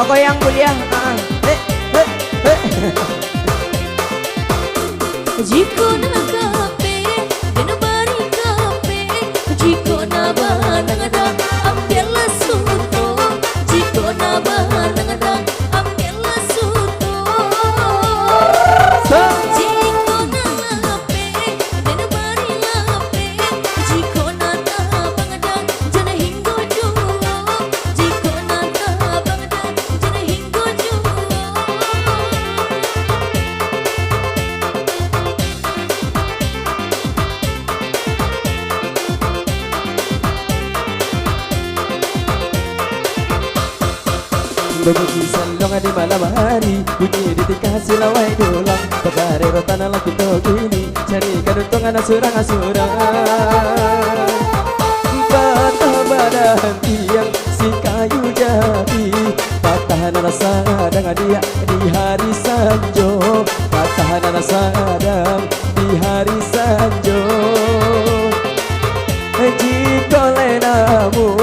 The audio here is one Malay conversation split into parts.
goyang kuliah. Jiko na kape, dina bari kape. Jiko na banangada, ambiala suto. Jiko na banangada, ambiala suto. Jiko na lape, dina bari lape. Jiko na tabangada, jana hinggo juo. Jiko na tabangada, jana hinggo juo. Berbunyi sandong di malam hari, bunyi di tingkah silawai dulang. Bakare rotan ala kita gini, cari kadutong anak surang-surang. Patah badan tiang si kayu jati, patah rasa dengan dia di hari sanjo. Patah rasa di hari sanjo. Jika lenamu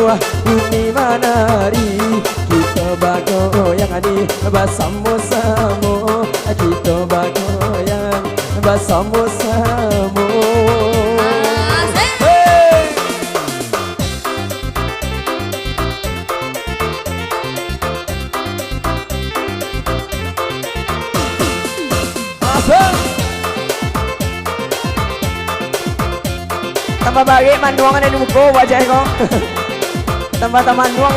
bumi manari, kita bagoyang di bersama-sama. Kita bagoyang bersama-sama. Hey! Asal! Tambah bagi manuang ada di muka wajah kok. Tambah manuang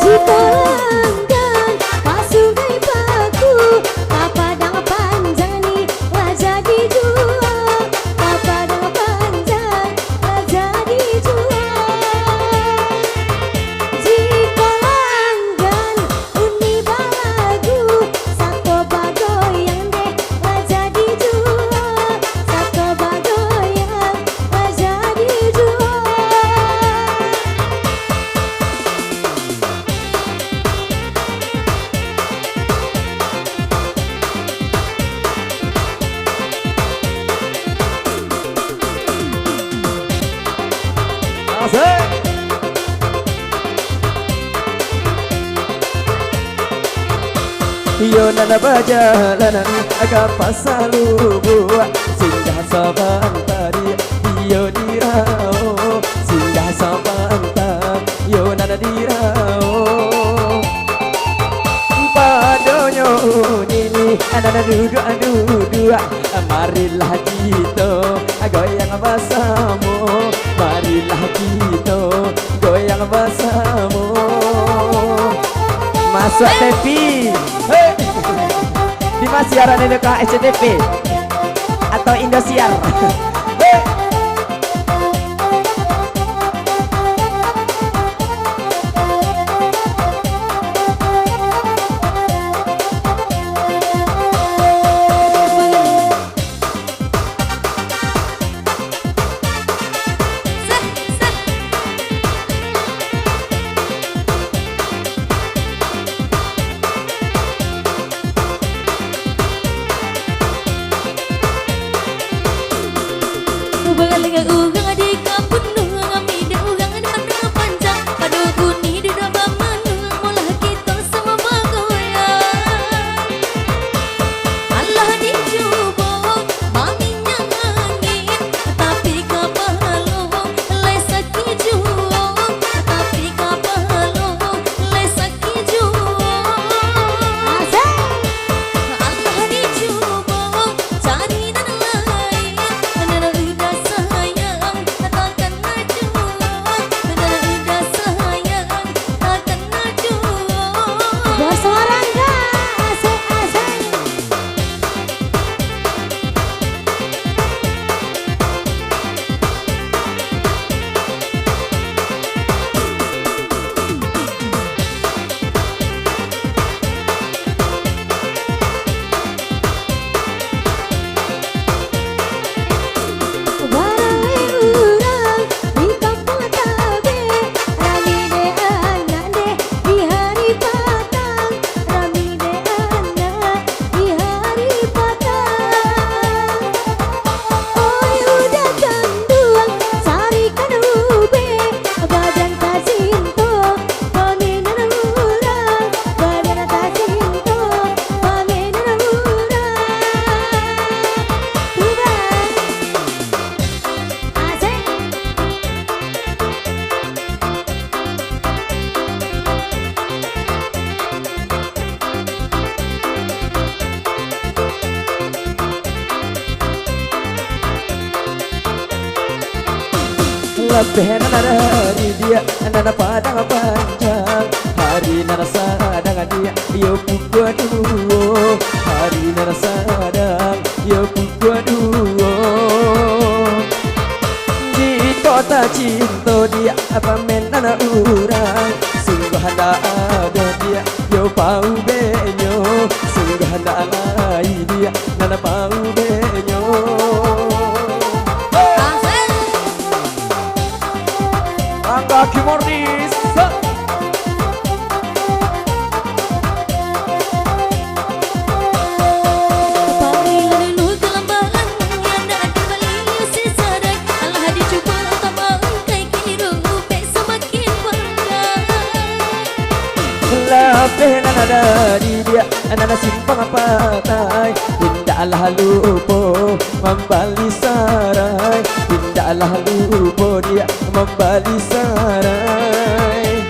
Jika langgan pasugai paku, papadang panjang ni lah jadi jual. Papadang panjang lah jadi jual. Jika langgan uni balagu, satu bagoyang deh lah jadi jual. Satu bagoyang lah jadi jual. Asal! Yo nana perjalanan agak pasal buat singgah sabantari. Yo dirao singgah sabantar. Yo nana dirao padonyo nini nana duduk marilah kita goyang bersama. Marilah kita goyang bersama. Masuk TV. Hey. Di mana siaran ini ke SCTV atau Indosiar? Hey. Ugang di kampung nuang amida ugang di mana panjang. Pada kuni di dalam manuang molah kita sama bagoyang. Allah dicoba manginya angin, tapi kapalong lai sakit jua. Tapi kapalong lai sakit jua. Allah dicoba cari dan lain, nana udah sayang, tak Lebih dari dia nana padang panjang. Hari nana sadang dia yo pukul dua. Hari nana sadang yo pukul dua. Di kota cinta dia pamen nana urang. Sungguh hendak ada dia yo pau benyo. Sungguh hendak alai dia nana pau benyo. Angga Kimornis. Apabila dulu kelambaran yang ada balik sesarai, Allah dicuba tambah kai kira semakin pandai. Lebih nana dari dia nana simpang patai. Hindaklah lupa membali sarai. Hindaklah lupa dia membali sarai.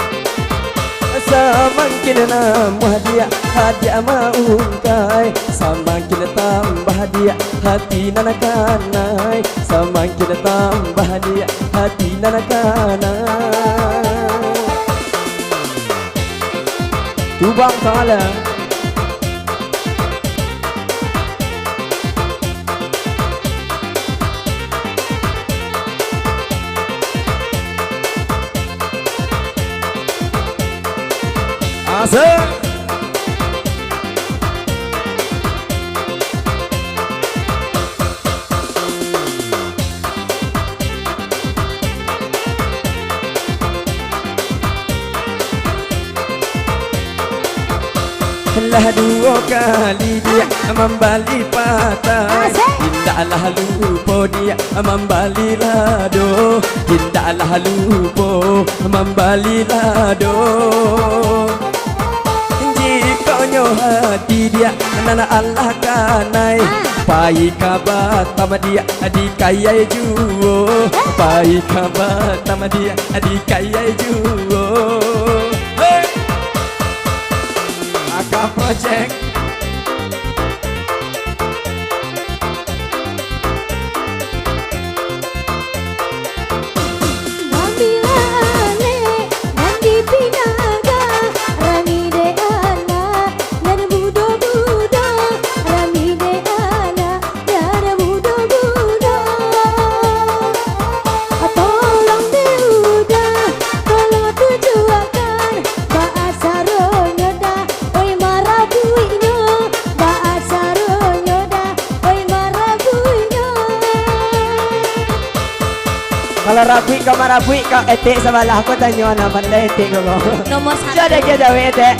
Semakin nambah dia hadiah maungkai. Semakin tambah dia hati nana kanai. Semakin tambah dia hati nana kanai. Tubang Salah. Asik. Lah dua kali dia membali patah. Hindaklah lupa dia membali lado. Hindaklah lupa membali lado. Jikanya hati dia nana Allah kanai. Pai kabat sama dia di kaya juo. Pai kabat sama dia di kaya juo. Aka Project. Nabila Ale Nandi Pinaga Rani de Ana dan Budo Budo. Rani de Ana dan Budo Budo. Tolong Deuda, tolong tujuakan bahasa Ronyoda. Oi marabuino, bahasa Ronyoda. Oi marabuino. Kalau rapi kau marapui kau etik sebelah aku tanya mana pandai etik kau. Nomor 1. Jadi kita etik.